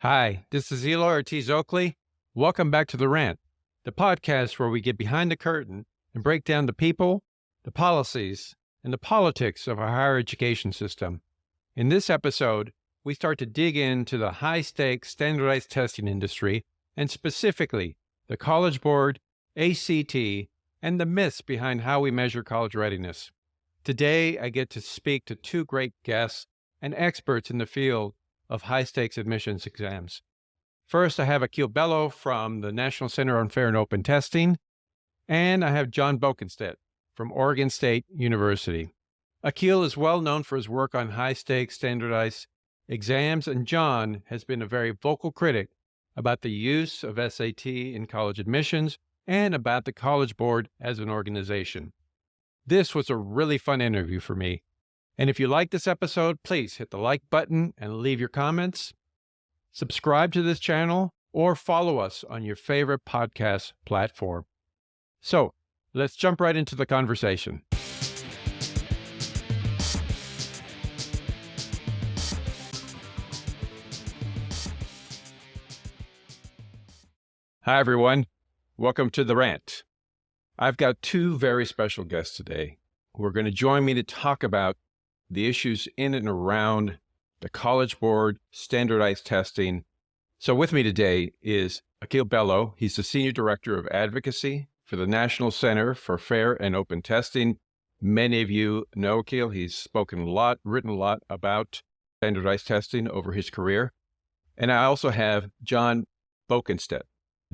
Hi, this is Eloy Ortiz Oakley. Welcome back to The Rant, the podcast where we get behind the curtain and break down the people, the policies, and the politics of our higher education system. In this episode, we start to dig into the high-stakes standardized testing industry, and specifically the College Board, ACT, and the myths behind how we measure college readiness. Today, I get to speak to two great guests and experts in the field of high-stakes admissions exams. First, I have Akil Bello from the National Center on Fair and Open Testing, and I have John Boeckenstedt from Oregon State University. Akil is well known for his work on high-stakes standardized exams, and John has been a very vocal critic about the use of SAT in college admissions and about the College Board as an organization. This was a really fun interview for me. And if you like this episode, please hit the like button and leave your comments. Subscribe to this channel or follow us on your favorite podcast platform. So let's jump right into the conversation. Hi, everyone. Welcome to The Rant. I've got two very special guests today who are going to join me to talk about the issues in and around the College Board standardized testing. So with me today is Akil Bello. He's the Senior Director of Advocacy for the National Center for Fair and Open Testing. Many of you know Akil. He's spoken a lot, written a lot about standardized testing over his career. And I also have John Boeckenstedt.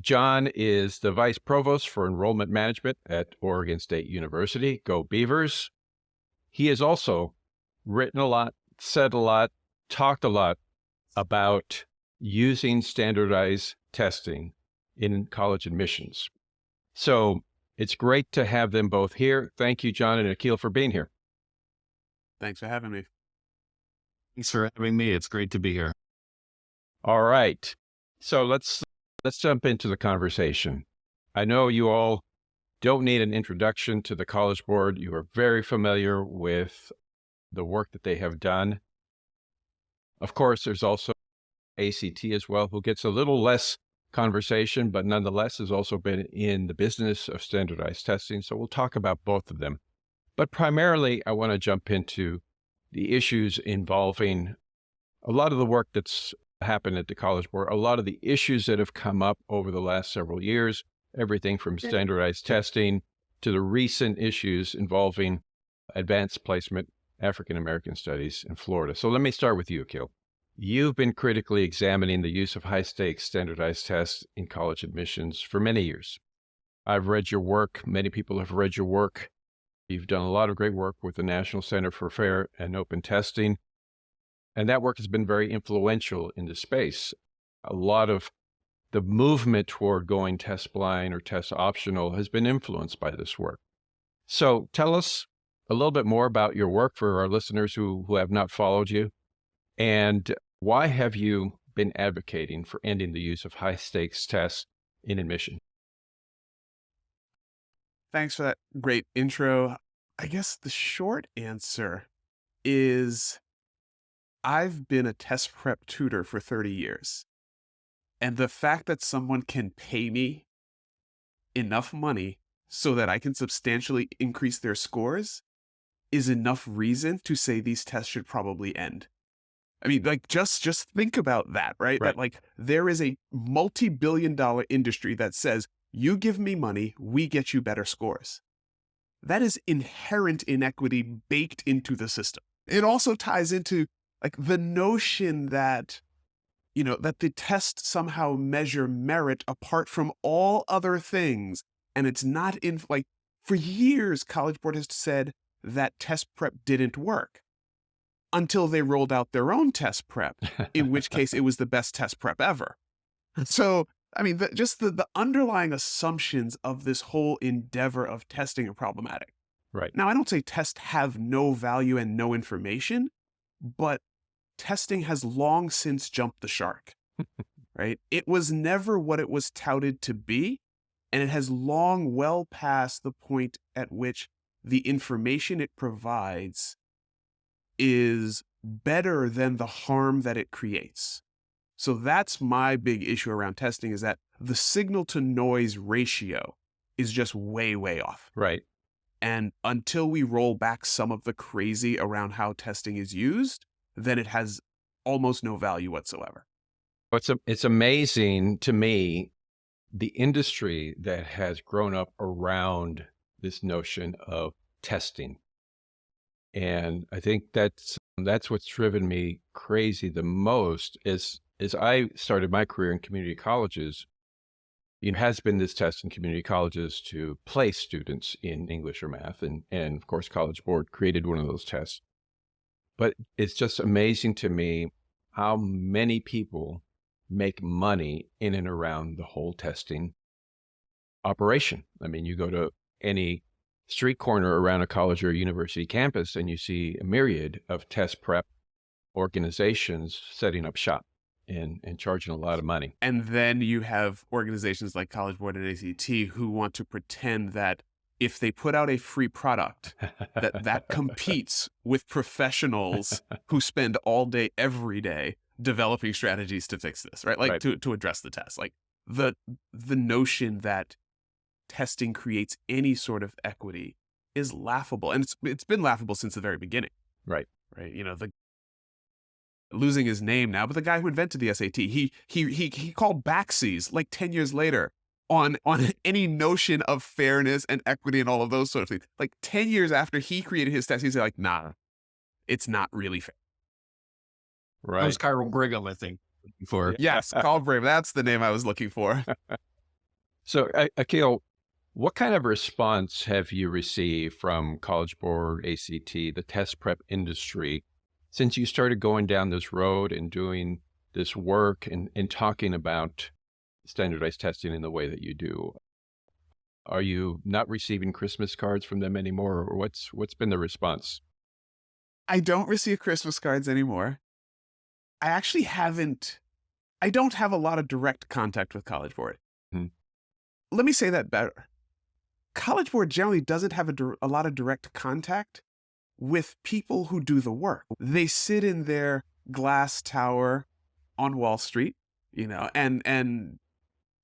John is the Vice Provost for Enrollment Management at Oregon State University. Go Beavers. He is also written a lot, said a lot, talked a lot about using standardized testing in college admissions. So it's great to have them both here. Thank you, John and Akil, for being here. Thanks for having me. Thanks for having me. It's great to be here. All right. So let's jump into the conversation. I know you all don't need an introduction to the College Board. You are very familiar with the work that they have done. Of course, there's also ACT as well, who gets a little less conversation, but nonetheless has also been in the business of standardized testing. So we'll talk about both of them. But primarily, I want to jump into the issues involving a lot of the work that's happened at the College Board, a lot of the issues that have come up over the last several years, everything from standardized testing to the recent issues involving advanced placement African American studies in Florida. So let me start with you, Akil. You've been critically examining the use of high-stakes standardized tests in college admissions for many years. I've read your work. Many people have read your work. You've done a lot of great work with the National Center for Fair and Open Testing, and that work has been very influential in the space. A lot of the movement toward going test blind or test optional has been influenced by this work. So tell us a little bit more about your work for our listeners who have not followed you, and why have you been advocating for ending the use of high-stakes tests in admission? Thanks for that great intro. I guess the short answer is I've been a test prep tutor for 30 years. And the fact that someone can pay me enough money so that I can substantially increase their scores is enough reason to say these tests should probably end. I mean, like, just think about that, right? That, like, there is a multi-billion-dollar industry that says, you give me money, we get you better scores. That is inherent inequity baked into the system. It also ties into, like, the notion that, that the tests somehow measure merit apart from all other things. And it's not for years, College Board has said that test prep didn't work until they rolled out their own test prep, in which case it was the best test prep ever. So, I mean, the underlying assumptions of this whole endeavor of testing are problematic. Right. Now, I don't say tests have no value and no information, but testing has long since jumped the shark, right? It was never what it was touted to be, and it has long well past the point at which the information it provides is better than the harm that it creates. So that's my big issue around testing, is that the signal to noise ratio is just way, way off. Right. And until we roll back some of the crazy around how testing is used, then it has almost no value whatsoever. It's amazing to me, the industry that has grown up around this notion of testing. And I think that's what's driven me crazy the most is as I started my career in community colleges, it has been this test in community colleges to place students in English or math. And of course, College Board created one of those tests. But it's just amazing to me how many people make money in and around the whole testing operation. I mean, you go to any street corner around a college or university campus and you see a myriad of test prep organizations setting up shop and charging a lot of money. And then you have organizations like College Board and ACT who want to pretend that if they put out a free product, that competes with professionals who spend all day, every day developing strategies to fix this, right? Like Right. to address the test. Like the notion that testing creates any sort of equity is laughable. And it's been laughable since the very beginning. Right. Right. You know, losing his name now, but the guy who invented the SAT, he called backsies like 10 years later on any notion of fairness and equity and all of those sort of things. Like 10 years after he created his test, he's like, nah, it's not really fair. That was Right. Carl Brigham, I think, before. Yes, Carl Brave, that's the name I was looking for. So, Akil, what kind of response have you received from College Board, ACT, the test prep industry, since you started going down this road and doing this work and talking about standardized testing in the way that you do? Are you not receiving Christmas cards from them anymore, or what's been the response? I don't receive Christmas cards anymore. I actually I don't have a lot of direct contact with College Board. Hmm. Let me say that better. College Board generally doesn't have a lot of direct contact with people who do the work. They sit in their glass tower on Wall Street, you know, and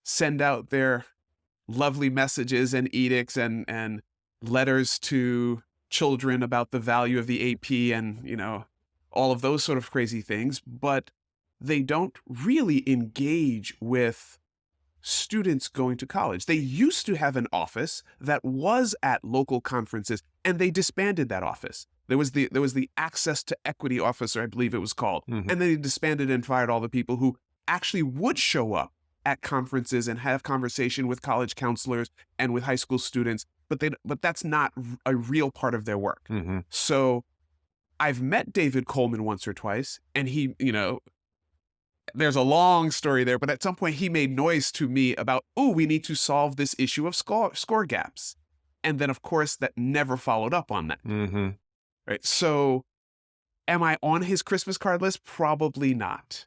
send out their lovely messages and edicts and letters to children about the value of the AP and, you know, all of those sort of crazy things, but they don't really engage with students going to college. They used to have an office that was at local conferences, and they disbanded that office. There was the Access to Equity Officer, I believe it was called, Mhm. and then they disbanded and fired all the people who actually would show up at conferences and have conversation with college counselors and with high school students, but that's not a real part of their work. Mhm. So I've met David Coleman once or twice, and he, you know, there's a long story there, but at some point he made noise to me about, oh, we need to solve this issue of score gaps. And then, of course, that never followed up on that. Mhm. Right. So am I on his Christmas card list? Probably not.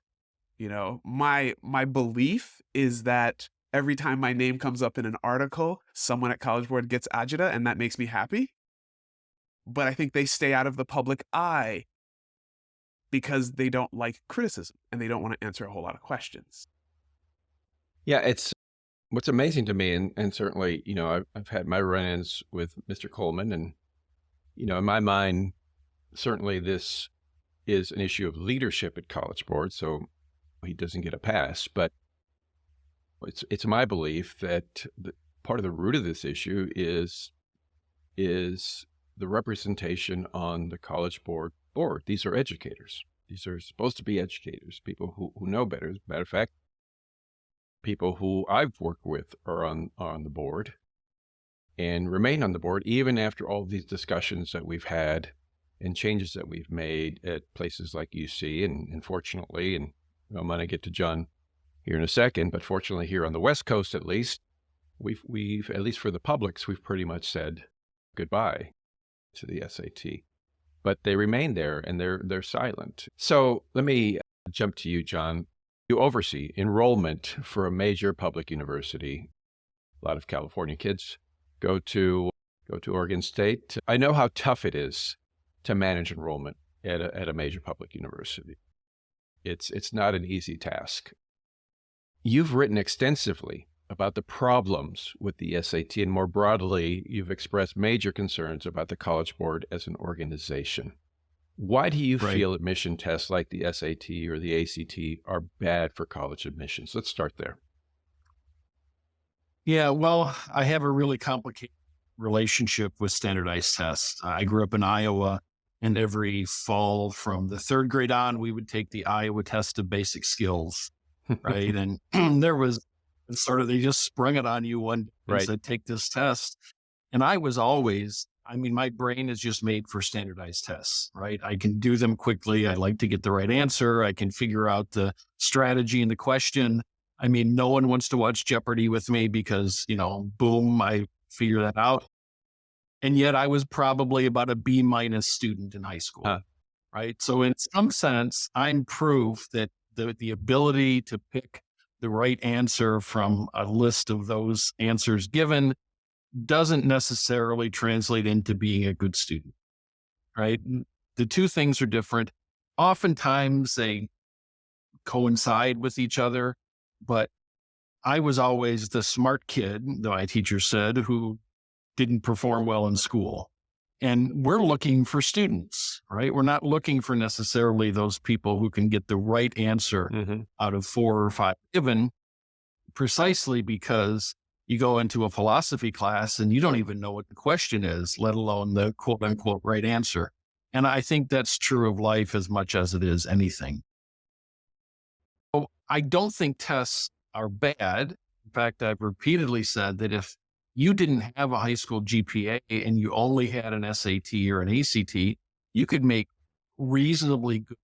You know, my belief is that every time my name comes up in an article, someone at College Board gets agita, and that makes me happy. But I think they stay out of the public eye because they don't like criticism and they don't want to answer a whole lot of questions. Yeah, it's what's amazing to me, and certainly, you know, I've had my run-ins with Mr. Coleman, and you know, in my mind, certainly this is an issue of leadership at College Board, so he doesn't get a pass. But it's my belief that part of the root of this issue is the representation on the College Board. These are educators. These are supposed to be educators, people who know better. As a matter of fact, people who I've worked with are on the board and remain on the board even after all these discussions that we've had and changes that we've made at places like UC. And fortunately, and I'm going to get to John here in a second, but fortunately here on the West Coast at least, we've at least for the publics, we've pretty much said goodbye to the SAT. But they remain there and they're silent. So let me jump to you, John. You oversee enrollment for a major public university. A lot of California kids go to Oregon State. I know how tough it is to manage enrollment at a major public university. It's not an easy task. You've written extensively about the problems with the SAT, and more broadly, you've expressed major concerns about the College Board as an organization. Why do you Right. feel admission tests like the SAT or the ACT are bad for college admissions? Let's start there. Yeah, well, I have a really complicated relationship with standardized tests. I grew up in Iowa, and every fall from the third grade on, we would take the Iowa test of basic skills, right? And there was sort of, they just sprung it on you one day and Right. said, take this test. And I was always, I mean, my brain is just made for standardized tests, right? I can do them quickly. I like to get the right answer. I can figure out the strategy in the question. I mean, no one wants to watch Jeopardy with me because, boom, I figure that out. And yet I was probably about a B- student in high school, Huh. right? So in some sense, I'm proof that the ability to pick the right answer from a list of those answers given doesn't necessarily translate into being a good student, right? The two things are different. Oftentimes they coincide with each other, but I was always the smart kid, my teacher said, who didn't perform well in school. And we're looking for students, right? We're not looking for necessarily those people who can get the right answer Mm-hmm. out of 4 or 5 given, precisely because you go into a philosophy class and you don't even know what the question is, let alone the quote unquote right answer. And I think that's true of life as much as it is anything. So I don't think tests are bad. In fact, I've repeatedly said that if you didn't have a high school GPA and you only had an SAT or an ACT, you could make reasonably good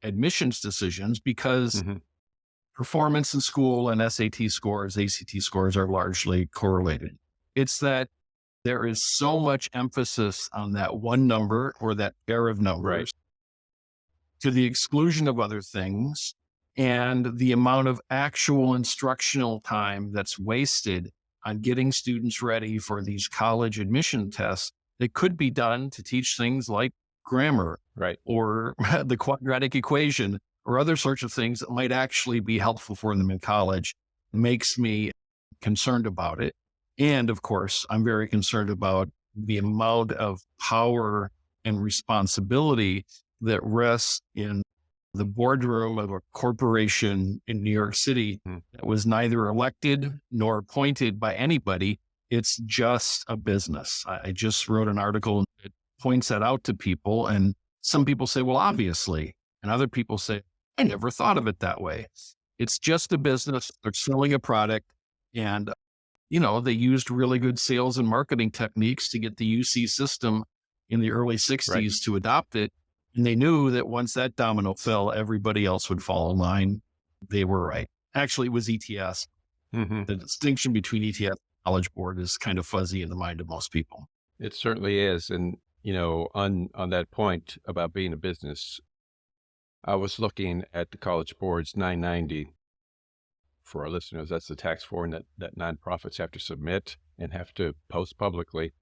admissions decisions because Mm-hmm. performance in school and SAT scores, ACT scores are largely correlated. It's that there is so much emphasis on that one number or that pair of numbers Right. to the exclusion of other things, and the amount of actual instructional time that's wasted on getting students ready for these college admission tests that could be done to teach things like grammar Right. or the quadratic equation or other sorts of things that might actually be helpful for them in college makes me concerned about it. And of course, I'm very concerned about the amount of power and responsibility that rests in the boardroom of a corporation in New York City that was neither elected nor appointed by anybody. It's just a business. I just wrote an article that points that out to people. And some people say, well, obviously. And other people say, I never thought of it that way. It's just a business. They're selling a product. And, they used really good sales and marketing techniques to get the UC system in the early 60s to adopt it. And they knew that once that domino fell, everybody else would fall in line. They were right. Actually, it was ETS. Mm-hmm. The distinction between ETS and College Board is kind of fuzzy in the mind of most people. It certainly is. And, on that point about being a business, I was looking at the College Board's 990. For our listeners, that's the tax form that nonprofits have to submit and have to post publicly.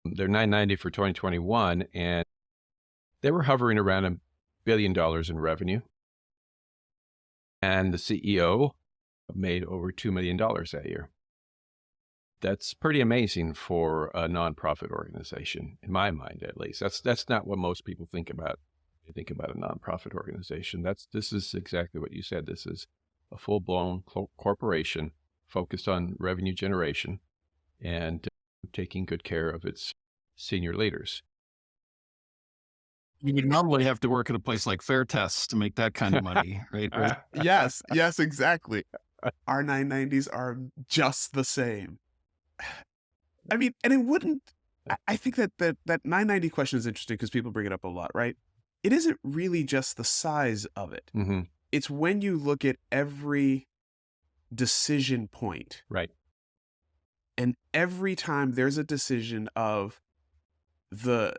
They're 990 for 2021, and they were hovering around $1 billion in revenue. And the CEO made over $2 million that year. That's pretty amazing for a nonprofit organization, in my mind, at least. That's not what most people think about. They think about a nonprofit organization. This is exactly what you said. This is a full-blown corporation focused on revenue generation and taking good care of its senior leaders. You would normally have to work at a place like Fair Tests to make that kind of money, right? Yes, exactly. Our 990s are just the same. I mean, and it wouldn't, I think that 990 question is interesting because people bring it up a lot, right? It isn't really just the size of it. Mm-hmm. It's when you look at every decision point. Right. And every time there's a decision of the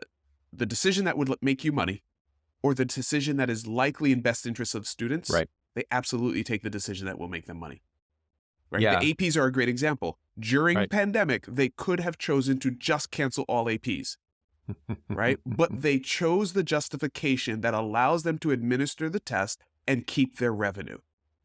decision that would make you money or the decision that is likely in best interest of students, Right. they absolutely take the decision that will make them money. Right? Yeah. The APs are a great example. During Right. pandemic, they could have chosen to just cancel all APs. right? But they chose the justification that allows them to administer the test and keep their revenue.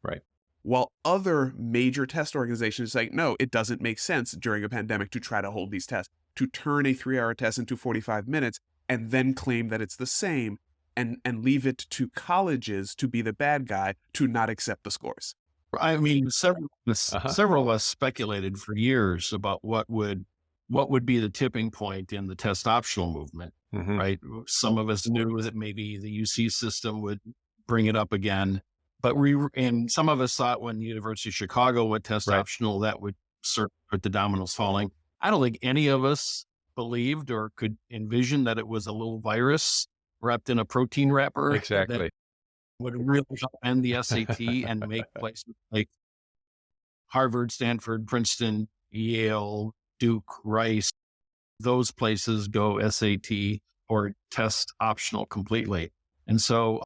Right. While other major test organizations say, no, it doesn't make sense during a pandemic to try to hold these tests, to turn a 3-hour test into 45 minutes and then claim that it's the same and leave it to colleges to be the bad guy to not accept the scores. I mean, several of us speculated for years about what would be the tipping point in the test optional movement, right? Some of us knew that maybe the UC system would bring it up again, but and some of us thought when the University of Chicago went test optional, that would start the dominoes falling. I don't think any of us believed or could envision that it was a little virus wrapped in a protein wrapper. Exactly. That would really end the SAT and make places like Harvard, Stanford, Princeton, Yale, Duke, Rice, those places go SAT or test optional completely. And so,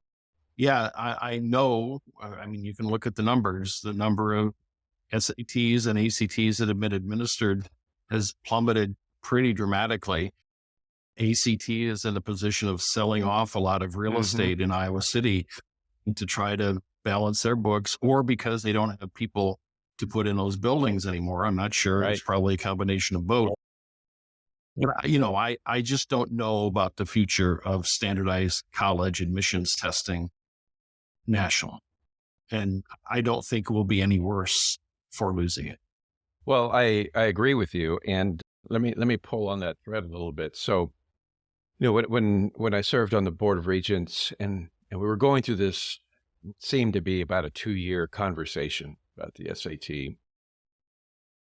yeah, I know, I mean, you can look at the numbers, the number of SATs and ACTs that have been administered has plummeted pretty dramatically. ACT is in a position of selling off a lot of real estate in Iowa City to try to balance their books, or because they don't have people to put in those buildings anymore. I'm not sure. It's probably a combination of both. You know, I just don't know about the future of standardized college admissions testing national. And I don't think it will be any worse for losing it. Well, I agree with you. And let me pull on that thread a little bit. So, you know, when I served on the Board of Regents and we were going through this, it seemed to be about a 2-year conversation about the SAT,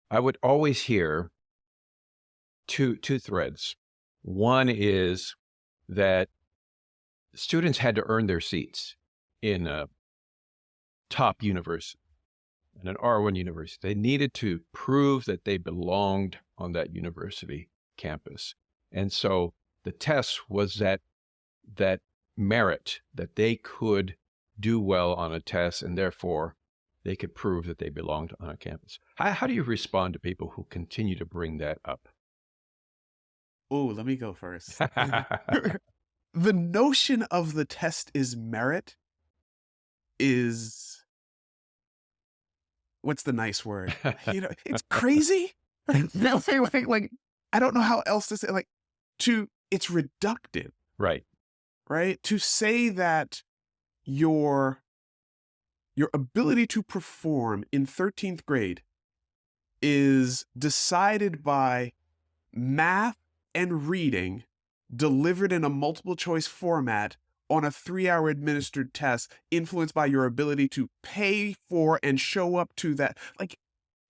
I would always hear two threads. One is that students had to earn their seats in a top university, in an R1 university. They needed to prove that they belonged on that university campus. And so the test was that merit, that they could do well on a test and therefore they could prove that they belonged on a campus. How do you respond to people who continue to bring that up? Oh, let me go first. The notion of the test is merit is, what's the nice word? You know, it's crazy. Like, I don't know how else to say, like, it's reductive. Right. To say that your ability to perform in 13th grade is decided by math and reading delivered in a multiple choice format on a 3-hour administered test, influenced by your ability to pay for and show up to that. Like,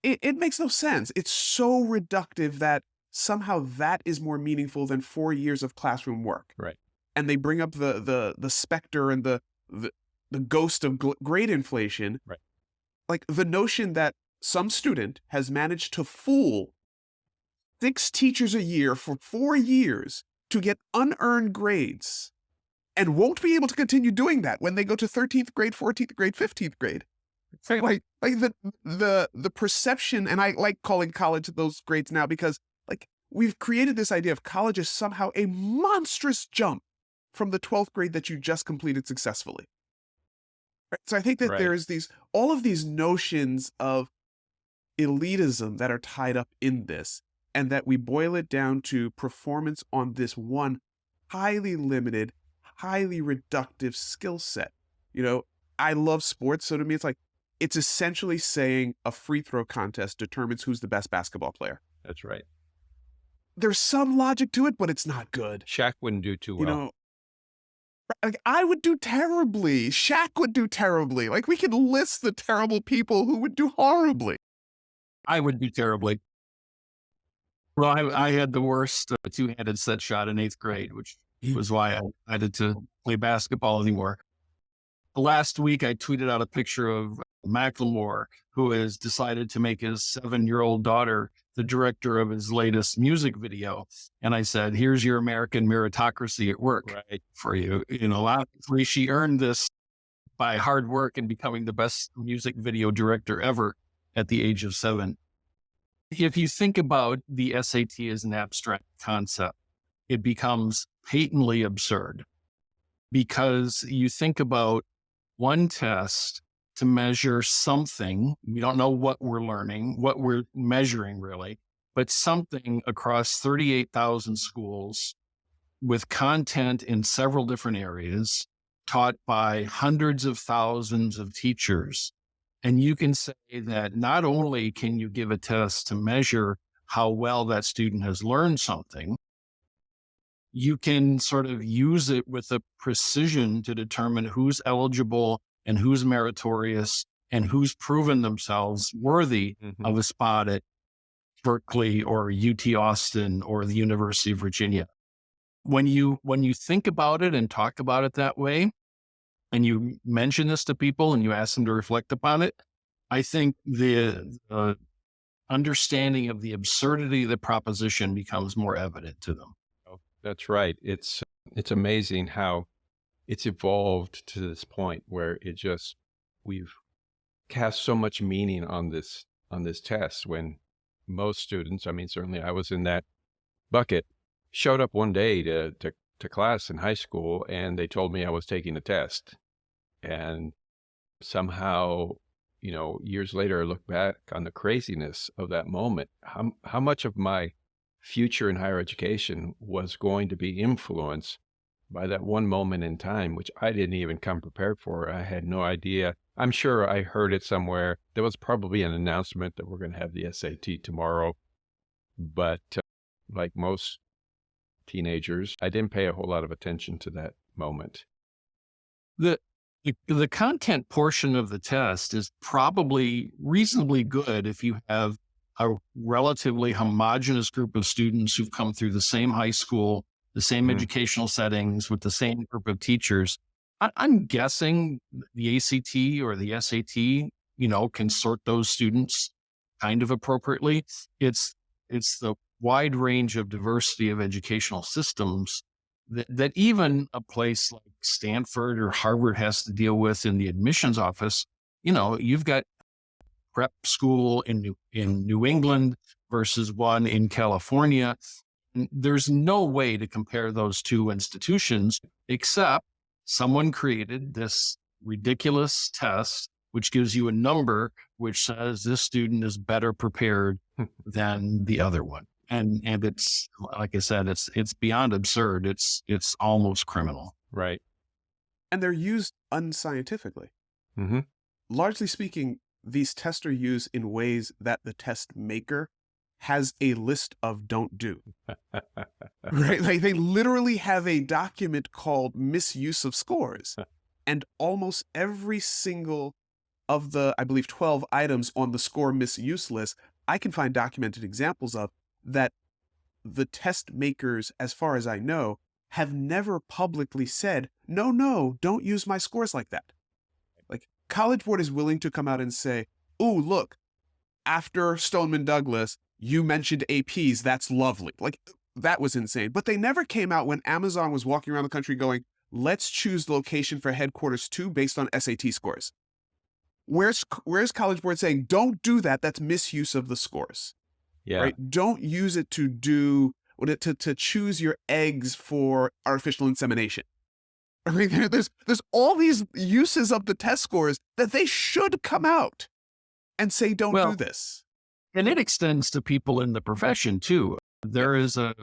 it makes no sense. It's so reductive that somehow that is more meaningful than 4 years of classroom work. Right. And they bring up the specter and the ghost of grade inflation. Right. Like the notion that some student has managed to fool 6 teachers a year for 4 years to get unearned grades and won't be able to continue doing that when they go to 13th grade, 14th grade, 15th grade. Like the perception, and I like calling college those grades now because like we've created this idea of college is somehow a monstrous jump from the 12th grade that you just completed successfully. Right? So I think that there is all of these notions of elitism that are tied up in this, and that we boil it down to performance on this one highly limited, highly reductive skill set. You know, I love sports, so to me, it's essentially saying a free throw contest determines who's the best basketball player. That's right. There's some logic to it, but it's not good. Shaq wouldn't do too well. You know, like I would do terribly. Shaq would do terribly. Like we could list the terrible people who would do horribly. I would do terribly. Well, I had the worst two-handed set shot in 8th grade, which was why I decided to play basketball anymore. Last week, I tweeted out a picture of Macklemore, who has decided to make his 7-year-old daughter the director of his latest music video. And I said, here's your American meritocracy at work for you. You know, obviously she earned this by hard work and becoming the best music video director ever at the age of 7. If you think about the SAT as an abstract concept, it becomes patently absurd, because you think about one test to measure something. We don't know what we're learning, what we're measuring really, but something across 38,000 schools with content in several different areas, taught by hundreds of thousands of teachers. And you can say that not only can you give a test to measure how well that student has learned something, you can sort of use it with a precision to determine who's eligible and who's meritorious and who's proven themselves worthy of a spot at Berkeley or UT Austin or the University of Virginia. When you think about it and talk about it that way, and you mention this to people and you ask them to reflect upon it, I think the understanding of the absurdity of the proposition becomes more evident to them. Oh, that's right. It's amazing how it's evolved to this point where we've cast so much meaning on this test, when most students, I mean, certainly I was in that bucket, showed up one day to class in high school and they told me I was taking a test. And somehow, years later, I look back on the craziness of that moment. How much of my future in higher education was going to be influenced by that one moment in time, which I didn't even come prepared for. I had no idea. I'm sure I heard it somewhere. There was probably an announcement that we're going to have the SAT tomorrow. But like most teenagers, I didn't pay a whole lot of attention to that moment. The content portion of the test is probably reasonably good if you have a relatively homogeneous group of students who've come through the same high school, the same educational settings with the same group of teachers. I'm guessing the ACT or the SAT, can sort those students kind of appropriately. It's the wide range of diversity of educational systems that even a place like Stanford or Harvard has to deal with in the admissions office. You've got prep school in New England versus one in California. There's no way to compare those two institutions, except someone created this ridiculous test, which gives you a number which says this student is better prepared than the other one. And it's, like I said, it's beyond absurd. It's almost criminal. Right. And they're used unscientifically. Mm-hmm. Largely speaking, these tests are used in ways that the test maker has a list of don't do. Right? Like they literally have a document called misuse of scores. And almost every single of the, I believe, 12 items on the score misuse list, I can find documented examples of that the test makers, as far as I know, have never publicly said, no, don't use my scores like that. Like College Board is willing to come out and say, ooh, look, after Stoneman Douglas, you mentioned APs, that's lovely. Like that was insane. But they never came out when Amazon was walking around the country going, let's choose the location for headquarters 2 based on SAT scores. Where's College Board saying, don't do that, that's misuse of the scores. Yeah. Right? Don't use it to choose your eggs for artificial insemination. I mean, there's all these uses of the test scores that they should come out and say, don't do this. And it extends to people in the profession too. There is a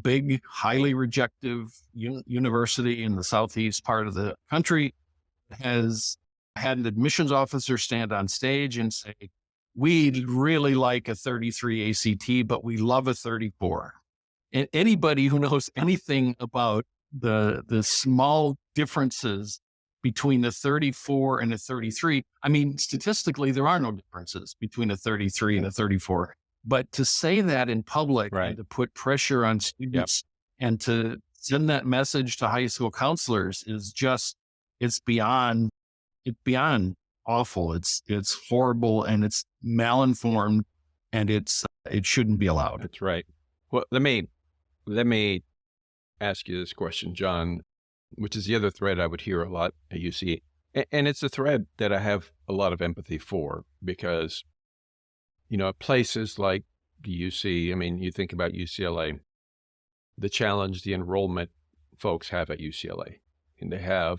big, highly rejective university in the southeast part of the country has had an admissions officer stand on stage and say, we'd really like a 33 ACT, but we love a 34. And anybody who knows anything about the small differences between the 34 and a 33, I mean, statistically, there are no differences between a 33 and a 34. But to say that in public and to put pressure on students and to send that message to high school counselors is just, it's beyond awful. It's horrible and it's malinformed and it shouldn't be allowed. That's right. Well, let me ask you this question, John, which is the other thread I would hear a lot at UC. And it's a thread that I have a lot of empathy for because, places like the UC, I mean, you think about UCLA, the challenge the enrollment folks have at UCLA. And they have,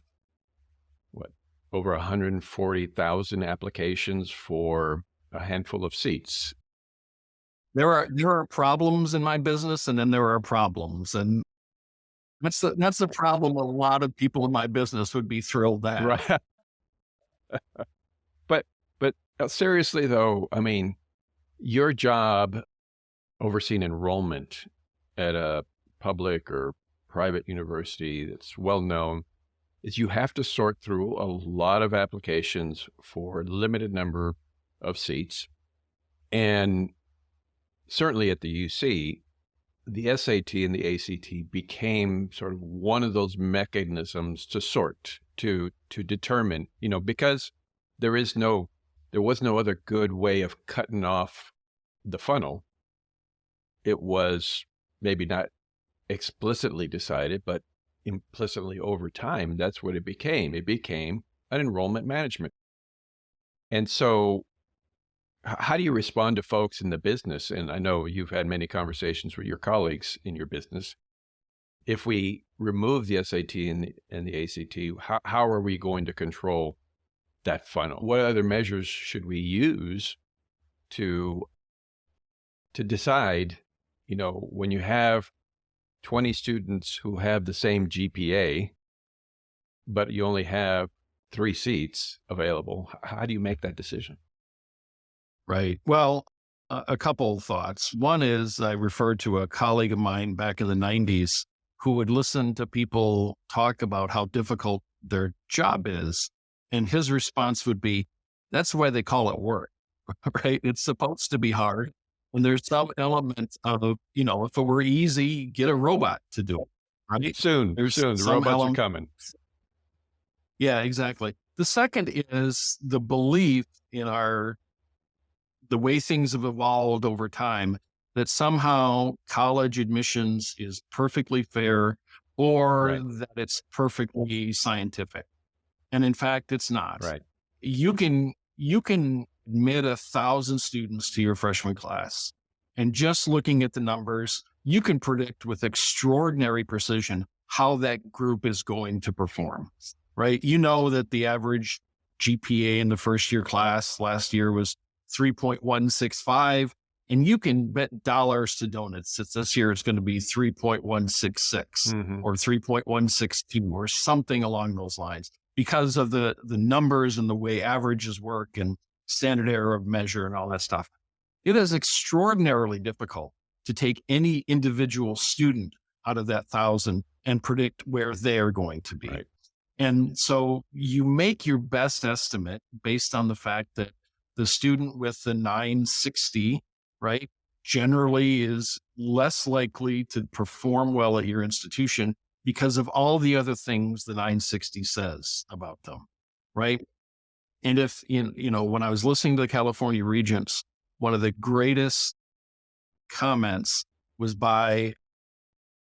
what, over 140,000 applications for a handful of seats. There are problems in my business, and then there are problems, and that's the problem. A lot of people in my business would be thrilled at. Right. But seriously though, I mean, your job overseeing enrollment at a public or private university that's well known is you have to sort through a lot of applications for a limited number of seats. And certainly at the UC, the SAT and the ACT became sort of one of those mechanisms to sort, to determine, because there was no other good way of cutting off the funnel. It was maybe not explicitly decided, but implicitly over time, that's what it became. It became an enrollment management. And so how do you respond to folks in the business? And I know you've had many conversations with your colleagues in your business. If we remove the SAT and the ACT, how are we going to control that funnel? What other measures should we use to decide, when you have 20 students who have the same GPA, but you only have 3 seats available, how do you make that decision? Right. Well, a couple of thoughts. One is I referred to a colleague of mine back in the 90s who would listen to people talk about how difficult their job is. And his response would be, that's why they call it work, right? It's supposed to be hard. And there's some element of, if it were easy, get a robot to do it, right? Soon, the robots are coming. Yeah, exactly. The second is the belief in the way things have evolved over time, that somehow college admissions is perfectly fair or that it's perfectly scientific. And in fact, it's not. Right. You can admit 1,000 students to your freshman class, and just looking at the numbers, you can predict with extraordinary precision how that group is going to perform, right? You know that the average GPA in the first year class last year was 3.165, and you can bet dollars to donuts that this year it's going to be 3.166 or 3.162 or something along those lines, because of the numbers and the way averages work and standard error of measure and all that stuff. It is extraordinarily difficult to take any individual student out of that 1,000 and predict where they're going to be. Right. And so you make your best estimate based on the fact that the student with the 960, right, generally is less likely to perform well at your institution because of all the other things the 960 says about them, right? And if, when I was listening to the California Regents, one of the greatest comments was by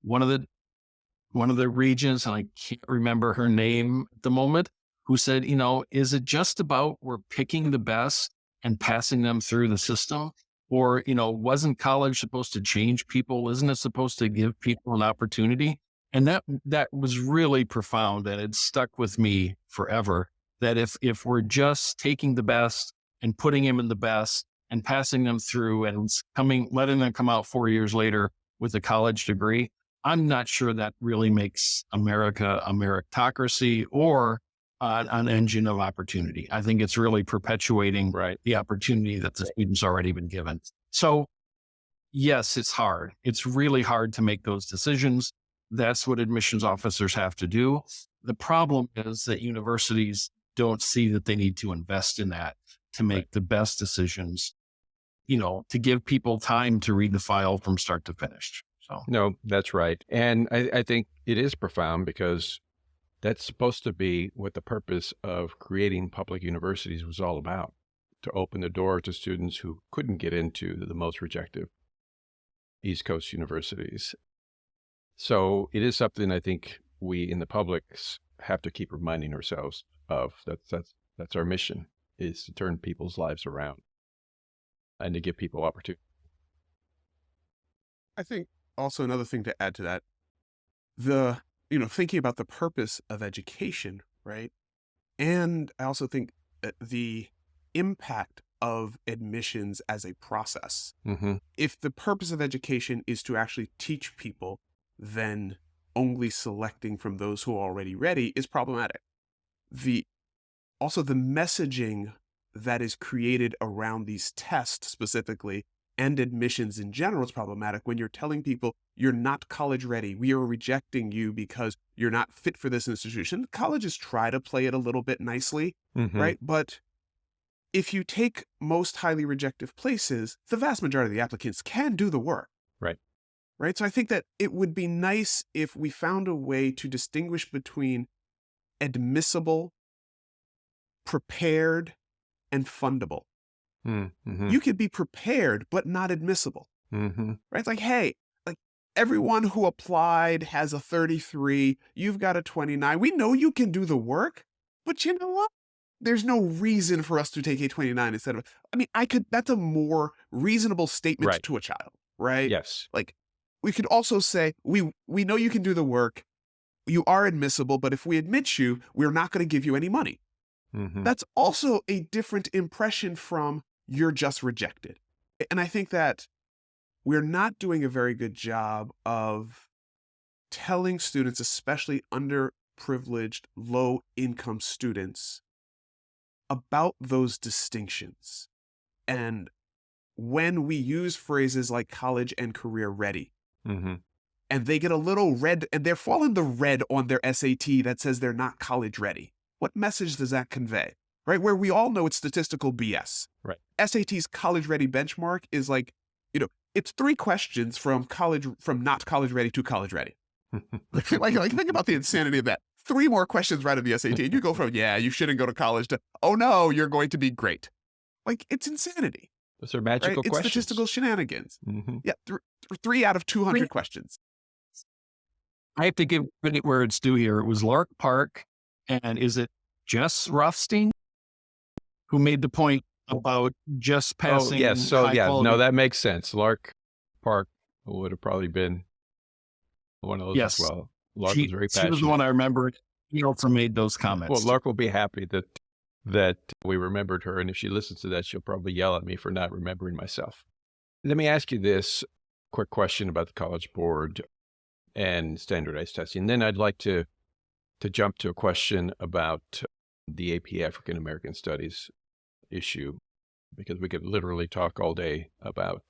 one of the regents, and I can't remember her name at the moment, who said, is it just about we're picking the best and passing them through the system? Or, wasn't college supposed to change people? Isn't it supposed to give people an opportunity? And that was really profound, and it stuck with me forever, that if we're just taking the best and putting them in the best and passing them through and letting them come out 4 years later with a college degree, I'm not sure that really makes America a meritocracy or an engine of opportunity. I think it's really perpetuating the opportunity that the student's already been given. So yes, it's hard. It's really hard to make those decisions. That's what admissions officers have to do. The problem is that universities don't see that they need to invest in that to make the best decisions, to give people time to read the file from start to finish. So no, that's right. And I think it is profound, because that's supposed to be what the purpose of creating public universities was all about, to open the door to students who couldn't get into the most rejected East Coast universities. So it is something I think we in the public have to keep reminding ourselves of. That's our mission, is to turn people's lives around and to give people opportunity. I think also another thing to add to that, thinking about the purpose of education, right? And I also think that the impact of admissions as a process. Mm-hmm. If the purpose of education is to actually teach people, then only selecting from those who are already ready is problematic. Also the messaging that is created around these tests specifically and admissions in general is problematic when you're telling people you're not college ready. We are rejecting you because you're not fit for this institution. Colleges try to play it a little bit nicely, Mm-hmm. right? But if you take most highly rejected places, the vast majority of the applicants can do the work. Right. Right. So I think that it would be nice if we found a way to distinguish between admissible, prepared, and fundable. Mm-hmm. You could be prepared, but not admissible. Mm-hmm. Right? It's like, hey, like everyone who applied has a 33. You've got a 29. We know you can do the work, but you know what? There's no reason for us to take a 29 instead of, that's a more reasonable statement Right. to a child, right? Yes. Like we could also say, we know you can do the work. You are admissible, but if we admit you, we're not going to give you any money. Mm-hmm. That's also a different impression from you're just rejected. And I think that we're not doing a very good job of telling students, especially underprivileged, low-income students, about those distinctions. And when we use phrases like college and career ready, Mm-hmm. and they get a little red, and they're falling the red on their SAT that says they're not college ready, what message does that convey? Right? Where we all know it's statistical BS. Right. SAT's college ready benchmark is like, it's 3 questions from not college ready to college ready. like think about the insanity of that. 3 more questions right of the SAT. And you go from, yeah, you shouldn't go to college to, oh no, you're going to be great. Like, it's insanity. Those are magical Right? It's questions. statistical shenanigans. Mm-hmm. Yeah. 3 out of 200 questions. I have to give credit where it's due here. It was Lark Park, and is it Jess Rothstein who made the point about just passing? Oh, yes. So, high yeah, quality? no, that makes sense. Lark Park would have probably been one of those Yes. as well. Lark She was very was the passionate. one I remember. He also made those comments. Well, Lark will be happy that we remembered her. And if she listens to that, she'll probably yell at me for not remembering myself. Let me ask you this quick question about the College Board and standardized testing. Then I'd like to jump to a question about the AP African American Studies issue, because we could literally talk all day about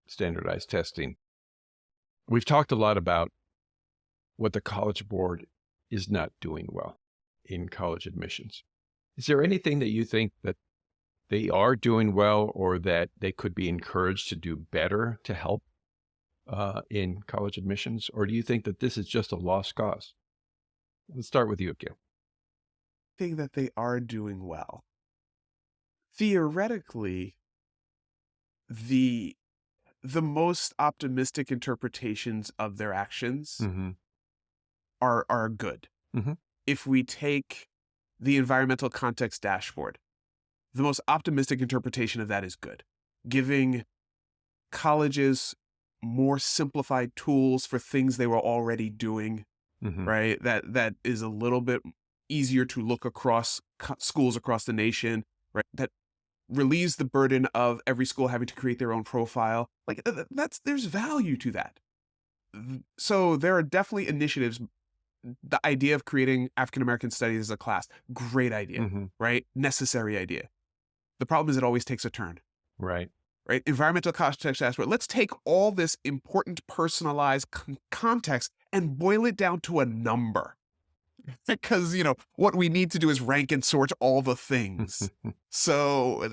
standardized testing. We've talked a lot about what the College Board is not doing well in college admissions. Is there anything that you think that they are doing well, or that they could be encouraged to do better to help in college admissions? Or do you think that this is just a lost cause? Let's start with you, Akil. I think that they are doing well. Theoretically, the most optimistic interpretations of their actions Mm-hmm. are good. Mhm. If we take the environmental context dashboard, the most optimistic interpretation of that is good, giving colleges more simplified tools for things they were already doing, Mm-hmm. right? That is a little bit easier to look across schools across the nation, right? That relieves the burden of every school having to create their own profile. Like there's value to that. So there are definitely initiatives. The idea of creating African American studies as a class, great idea, Mm-hmm. right? Necessary idea. The problem is it always takes a turn. Right. Right? Environmental context dashboard. Let's take all this important personalized context and boil it down to a number. Because, what we need to do is rank and sort all the things. So,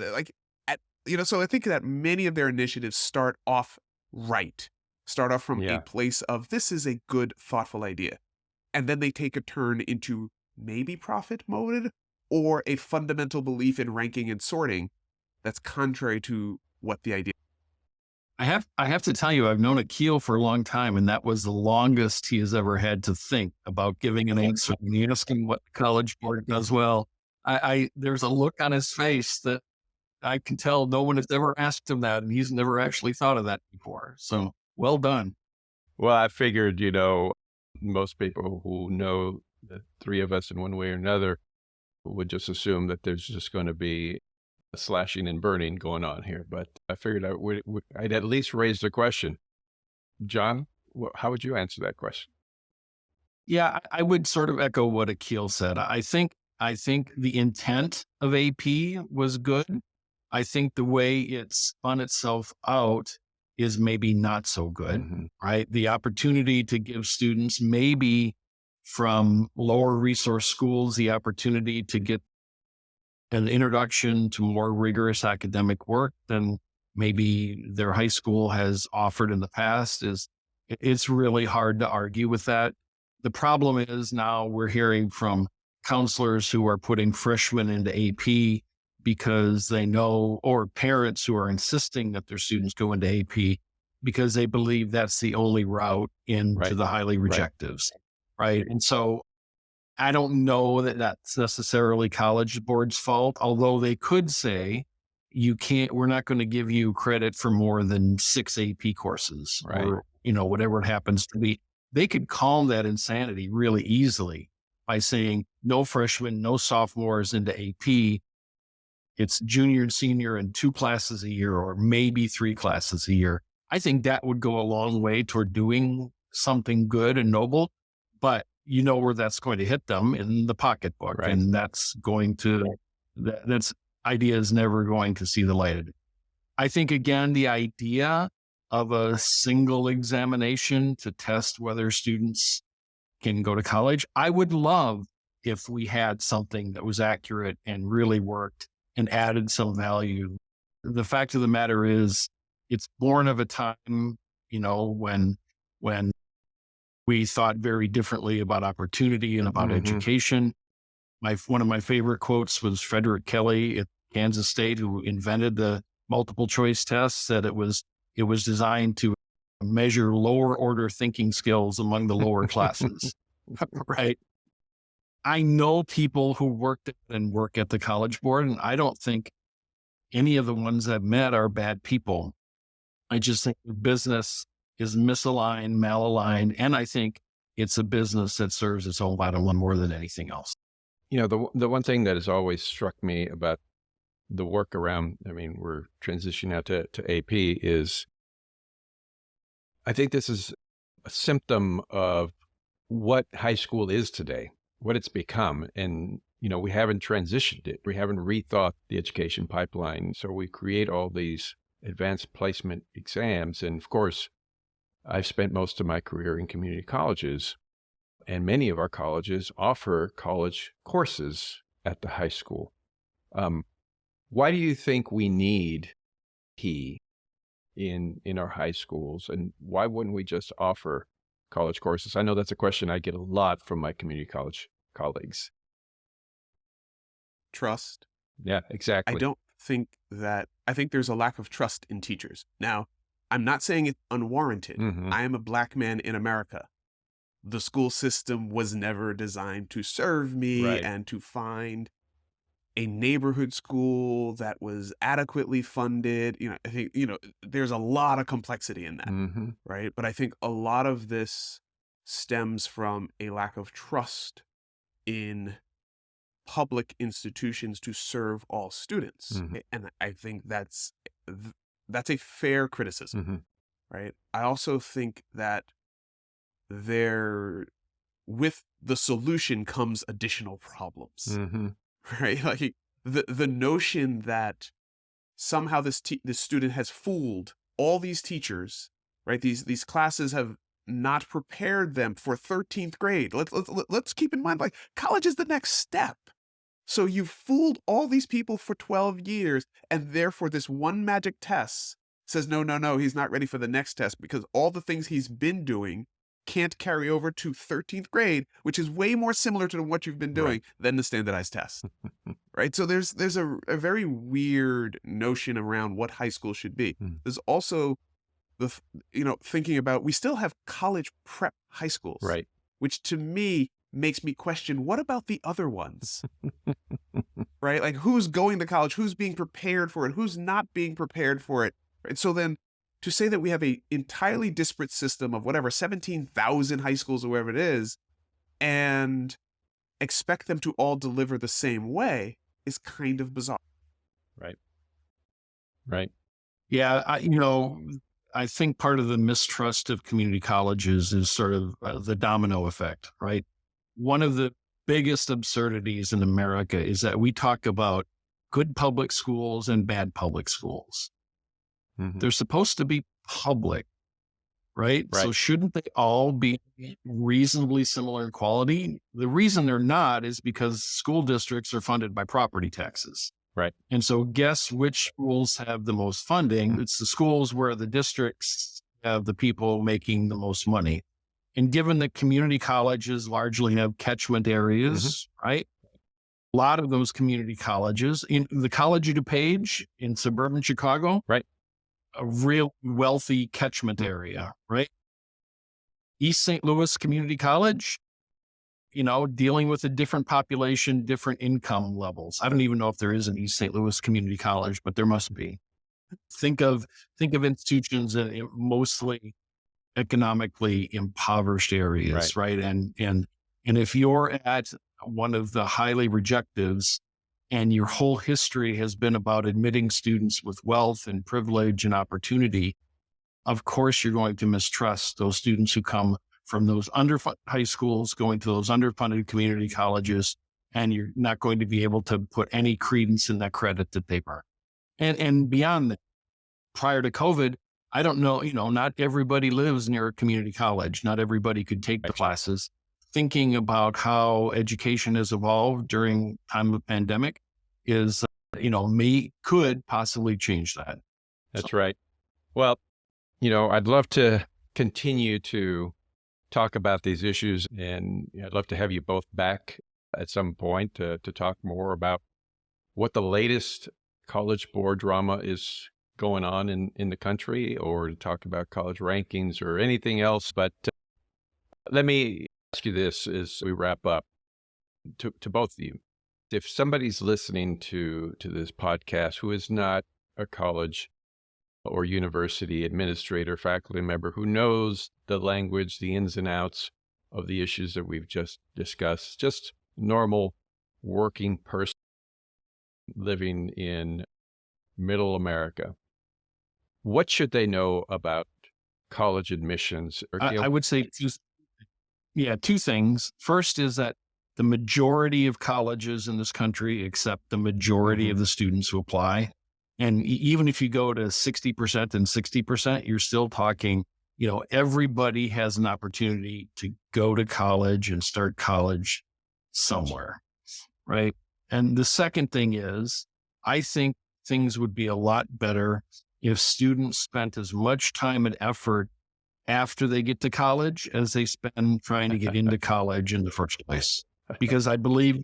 so I think that many of their initiatives start off from Yeah. a place of this is a good, thoughtful idea. And then they take a turn into maybe profit mode or a fundamental belief in ranking and sorting that's contrary to what the idea. I have to tell you, I've known Akil for a long time, and that was the longest he has ever had to think about giving an answer. When you ask him what the College Board does well, there's a look on his face that I can tell no one has ever asked him that, and he's never actually thought of that before. So well done. Well, I figured, most people who know the three of us in one way or another would just assume that there's just going to be a slashing and burning going on here. But I figured I'd at least raise the question. John, how would you answer that question? Yeah, I would sort of echo what Akil said. I think the intent of AP was good. I think the way it spun itself out is maybe not so good, Hmm. right? The opportunity to give students maybe from lower resource schools the opportunity to get an introduction to more rigorous academic work than maybe their high school has offered in the past it's really hard to argue with that. The problem is now we're hearing from counselors who are putting freshmen into AP because they know, or parents who are insisting that their students go into AP because they believe that's the only route into Right. the highly Right. rejectives. Right. And so I don't know that that's necessarily college board's fault, although they could say, we're not going to give you credit for more than 6 AP courses Right. or, whatever it happens to be. They could calm that insanity really easily by saying no freshmen, no sophomores into AP. It's junior and senior and 2 classes a year, or maybe 3 classes a year. I think that would go a long way toward doing something good and noble, but you know where that's going to hit them in the pocketbook. Right. And that's idea is never going to see the light of day. I think, again, the idea of a single examination to test whether students can go to college, I would love if we had something that was accurate and really worked and added some value. The fact of the matter is, it's born of a time, when we thought very differently about opportunity and about Mhm. education. One of my favorite quotes was Frederick Kelly at Kansas State, who invented the multiple choice test, said it was designed to measure lower order thinking skills among the lower classes. Right. I know people who worked and work at the College Board, and I don't think any of the ones I've met are bad people. I just think the business is misaligned, malaligned, and I think it's a business that serves its own bottom line more than anything else. The one thing that has always struck me about the work around, we're transitioning out to AP, is I think this is a symptom of what high school is today, what it's become. And, we haven't transitioned it. We haven't rethought the education pipeline. So we create all these advanced placement exams. And of course, I've spent most of my career in community colleges, and many of our colleges offer college courses at the high school. Why do you think we need P in our high schools, and why wouldn't we just offer college courses? I know that's a question I get a lot from my community college colleagues. Trust. Yeah, exactly. I think there's a lack of trust in teachers. Now, I'm not saying it's unwarranted. Mhm. I am a Black man in America. The school system was never designed to serve me Right. and to find a neighborhood school that was adequately funded. I think, there's a lot of complexity in that, Mhm. right? But I think a lot of this stems from a lack of trust in public institutions to serve all students. Mhm. And I think that's a fair criticism, Mhm. right? I also think that with the solution comes additional problems, Mhm. right? Like the notion that somehow this student has fooled all these teachers, right? These classes have not prepared them for 13th grade. Let's keep in mind, like, college is the next step. So you fooled all these people for 12 years, and therefore this one magic test says, no, he's not ready for the next test because all the things he's been doing can't carry over to 13th grade, which is way more similar to what you've been doing Right. than the standardized test, right? So there's a very weird notion around what high school should be. Mm. There's also thinking about, we still have college prep high schools, Right. which to me makes me question, what about the other ones? Right? Like, who's going to college? Who's being prepared for it? Who's not being prepared for it? Right? So then to say that we have a entirely disparate system of whatever 17,000 high schools or wherever it is, and expect them to all deliver the same way is kind of bizarre. Right. Right. Yeah, I think part of the mistrust of community colleges is sort of the domino effect, right? One of the biggest absurdities in America is that we talk about good public schools and bad public schools. Mhm. They're supposed to be public, right? So Right. shouldn't they all be reasonably similar in quality? The reason they're not is because school districts are funded by property taxes. Right. And so guess which schools have the most funding? It's the schools where the districts have the people making the most money. And given that community colleges largely have catchment areas, right? A lot of those community colleges, in the College of DuPage in suburban Chicago, Right. a real wealthy catchment area, right? East St. Louis Community College, dealing with a different population, different income levels. I don't even know if there is an East St. Louis Community College, but there must be. Think of institutions in mostly economically impoverished areas, right? And if you're at one of the highly rejectives and your whole history has been about admitting students with wealth and privilege and opportunity, of course you're going to mistrust those students who come from those underfunded high schools going to those underfunded community colleges, and you're not going to be able to put any credence in that credit that they earn. And beyond that, prior to COVID, I don't know, not everybody lives near a community college. Not everybody could take the classes. Thinking about how education has evolved during time of pandemic is, could possibly change that. That's right. Well, I'd love to continue to talk about these issues, and I'd love to have you both back at some point to talk more about what the latest college board drama is going on in the country, or to talk about college rankings or anything else. But let me ask you this as we wrap up to both of you. If somebody's listening to this podcast who is not a college or university administrator, faculty member, who knows the language, the ins and outs of the issues that we've just discussed, just normal working person living in middle America, what should they know about college admissions? I would say two things. First is that the majority of colleges in this country accept the majority of the students who apply. And even if you go to 60% and 60%, you're still talking, everybody has an opportunity to go to college and start college somewhere, right? And the second thing is, I think things would be a lot better if students spent as much time and effort after they get to college as they spend trying to get into college in the first place. Because I believe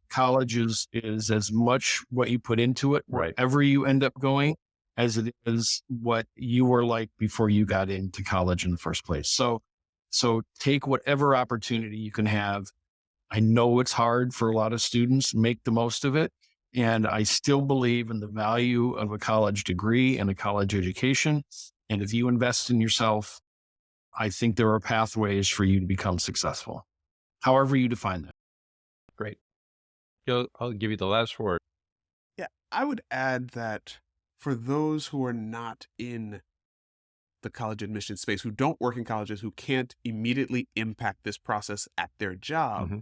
college is as much what you put into it, wherever you end up going, as it is what you were like before you got into college in the first place. So take whatever opportunity you can have. I know it's hard for a lot of students, make the most of it. And I still believe in the value of a college degree and a college education. And if you invest in yourself, I think there are pathways for you to become successful, however you define that. Great. I'll give you the last word. Yeah, I would add that for those who are not in the college admission space, who don't work in colleges, who can't immediately impact this process at their job,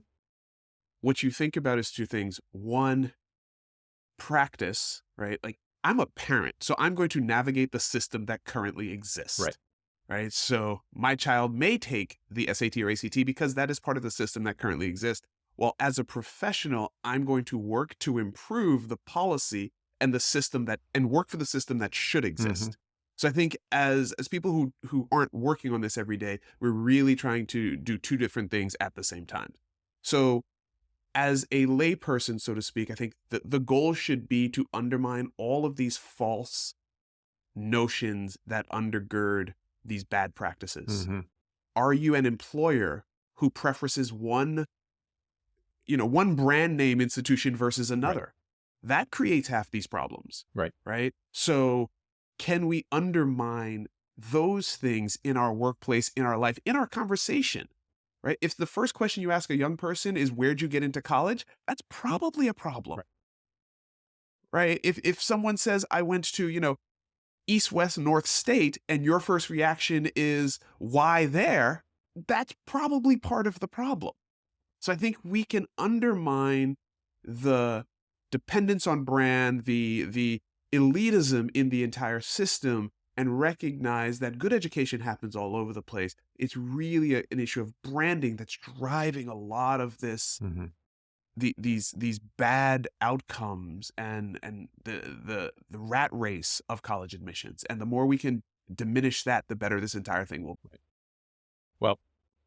what you think about is two things. One, practice, right? Like, I'm a parent, so I'm going to navigate the system that currently exists. Right. So my child may take the SAT or ACT because that is part of the system that currently exists. Well, as a professional, I'm going to work to improve the policy and the system and work for the system that should exist. So I think as people who aren't working on this every day, we're really trying to do two different things at the same time. So as a layperson, so to speak, I think the goal should be to undermine all of these false notions that undergird these bad practices. Are you an employer who preferences one brand name institution versus another? That creates half these problems. Right. So can we undermine those things in our workplace, in our life, in our conversation, right? If the first question you ask a young person is, where'd you get into college? That's probably a problem, right? If someone says, I went to, East, West, North State, and your first reaction is, why there? That's probably part of the problem. So I think we can undermine the dependence on brand, the elitism in the entire system, and recognize that good education happens all over the place. It's really an issue of branding that's driving a lot of this, these bad outcomes and the rat race of college admissions. And the more we can diminish that, the better this entire thing will be. Well,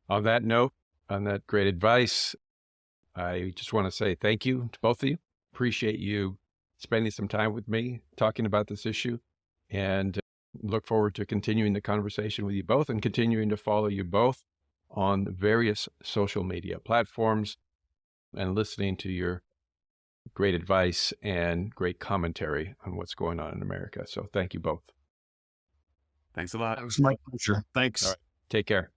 on that note, on that great advice, I just want to say thank you to both of you. Appreciate you spending some time with me talking about this issue, and look forward to continuing the conversation with you both and continuing to follow you both on various social media platforms and listening to your great advice and great commentary on what's going on in America. So thank you both. Thanks a lot. It was my pleasure. Thanks. All right. Take care.